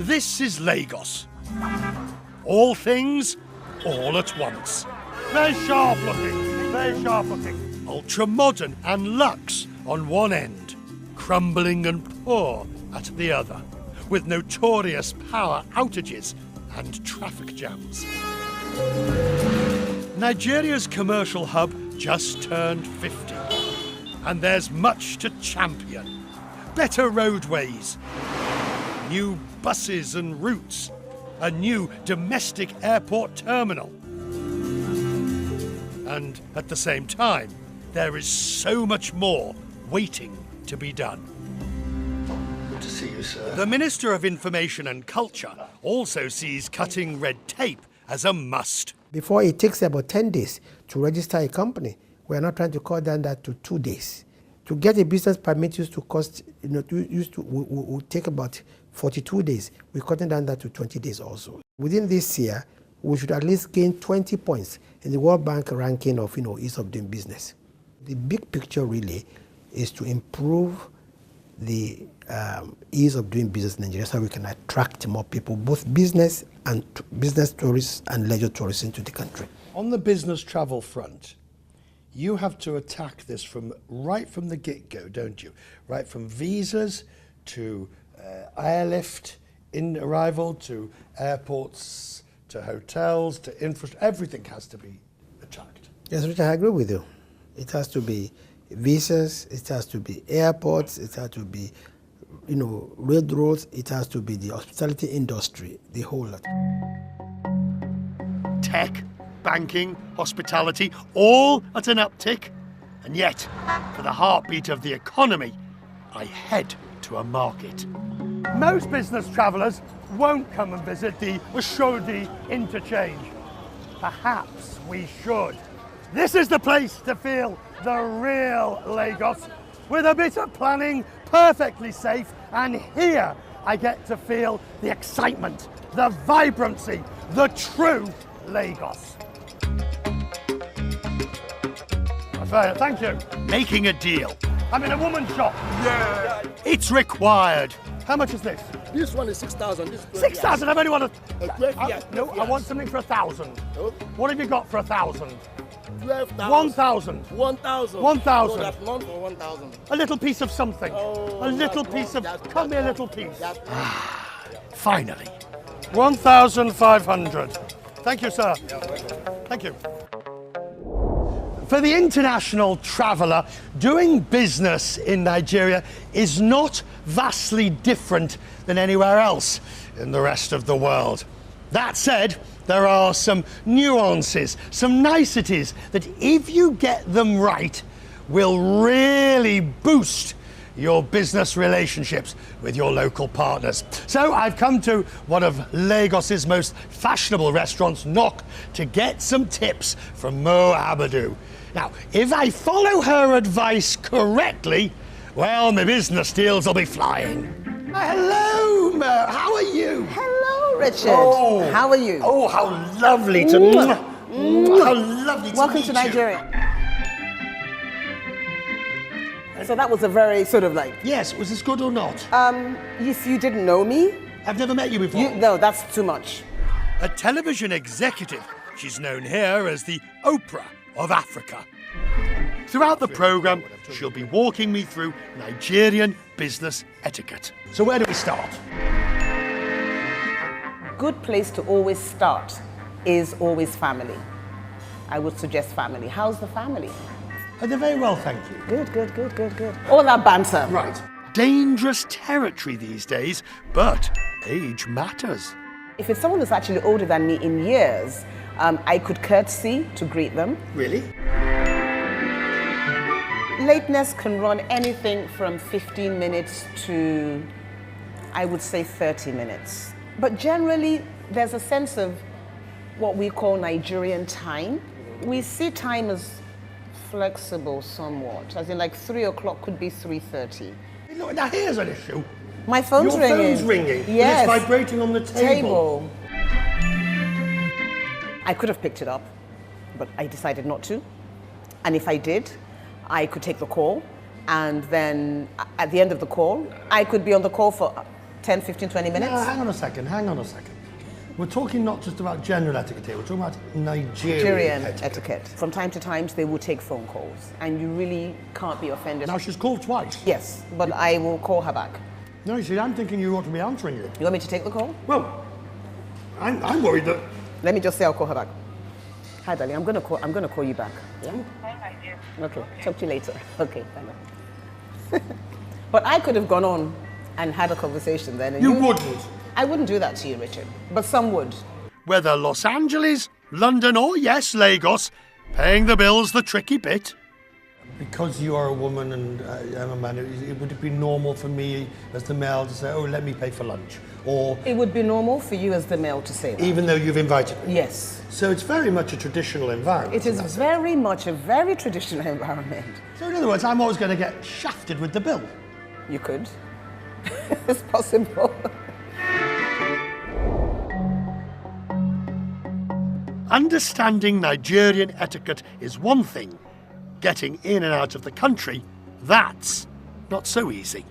This is Lagos. All things, all at once. Very sharp looking, very sharp looking. Ultra-modern and luxe on one end, crumbling and poor at the other, with notorious power outages and traffic jams. Nigeria's commercial hub just turned 50, and there's much to champion. Better roadways, new buses and routes, a new domestic airport terminal. And at the same time, there is so much more waiting to be done. Good to see you, sir. The Minister of Information and Culture also sees cutting red tape as a must. Before it takes about 10 days to register a company, we're not trying to cut down that to 2 days. To get a business permit used to cost, would take about 42 days. We're cutting down that to 20 days also. Within this year, we should at least gain 20 points in the World Bank ranking of, ease of doing business. The big picture really is to improve the ease of doing business in Nigeria so we can attract more people, both business and business tourists and leisure tourists into the country. On the business travel front, you have to attack this right from the get-go, don't you? Right from visas to airlift in arrival to airports to hotels to infrastructure, everything has to be attacked. Yes, Richard, I agree with you. It has to be visas, it has to be airports, it has to be, railroads, it has to be the hospitality industry, the whole lot. Tech, banking, hospitality, all at an uptick. And yet, for the heartbeat of the economy, I head to a market. Most business travellers won't come and visit the Oshodi interchange. Perhaps we should. This is the place to feel the real Lagos, with a bit of planning, perfectly safe, and here I get to feel the excitement, the vibrancy, the true Lagos. Thank you. Making a deal. I'm in a woman's shop. Yeah. It's required. How much is this? This one is 6,000. 6,000. I've only wanted No, I want something for 1,000. Oh. What have you got for 1,000? 12,000. 1,000. 1,000. 1,000. No, that's none for 1,000. A little piece of something. Oh, a little that's piece one. of. Cut me a little piece. Finally. 1,500. Thank you, sir. Thank you. For the international traveller, doing business in Nigeria is not vastly different than anywhere else in the rest of the world. That said, there are some nuances, some niceties that if you get them right, will really boost your business relationships with your local partners. So I've come to one of Lagos's most fashionable restaurants, Knock, to get some tips from Mo Abadu. Now, if I follow her advice correctly, well, my business deals will be flying. Hello, Mo. How are you? Hello, Richard. Oh. How are you? Oh, how lovely to meet you. How lovely to Welcome meet to you. Nigeria. So that was a very sort of like... Yes, was this good or not? You didn't know me? I've never met you before. No, that's too much. A television executive, she's known here as the Oprah of Africa. Throughout the programme, she'll be walking me through Nigerian business etiquette. So where do we start? Good place to always start is always family. I would suggest family. How's the family? They're very well, thank you. Good. All that banter. Right. Dangerous territory these days, but age matters. If it's someone who's actually older than me in years, I could courtesy to greet them. Really? Lateness can run anything from 15 minutes to, I would say, 30 minutes. But generally, there's a sense of what we call Nigerian time. We see time as flexible somewhat, as in like 3 o'clock could be 3:30. Look, now here's an issue. My phone's Your ringing. phone's ringing. Yes. And it's vibrating on the table. I could have picked it up, but I decided not to. And if I did, I could take the call, and then at the end of the call, I could be on the call for 10, 15, 20 minutes? No, hang on a second. We're talking not just about general etiquette here, we're talking about Nigerian etiquette. From time to time, they will take phone calls, and you really can't be offended. Now, she's called twice. Yes, but I will call her back. No, you see, I'm thinking you ought to be answering it. You want me to take the call? Well, I'm worried that... Let me just say I'll call her back. Hi, darling. I'm gonna call you back. Yeah? Okay. Talk to you later. Okay. Bye. But I could have gone on and had a conversation then. And You wouldn't. I wouldn't do that to you, Richard. But some would. Whether Los Angeles, London, or yes, Lagos, paying the bill's the tricky bit. Because you are a woman and I'm a man, would it be normal for me as the male to say, oh, let me pay for lunch? Or It would be normal for you as the male to say that. even though you've invited me? Yes. So it's very much a traditional environment. It is very much a very traditional environment. So in other words, I'm always going to get shafted with the bill. You could. It's possible. Understanding Nigerian etiquette is one thing. Getting in and out of the country, that's not so easy.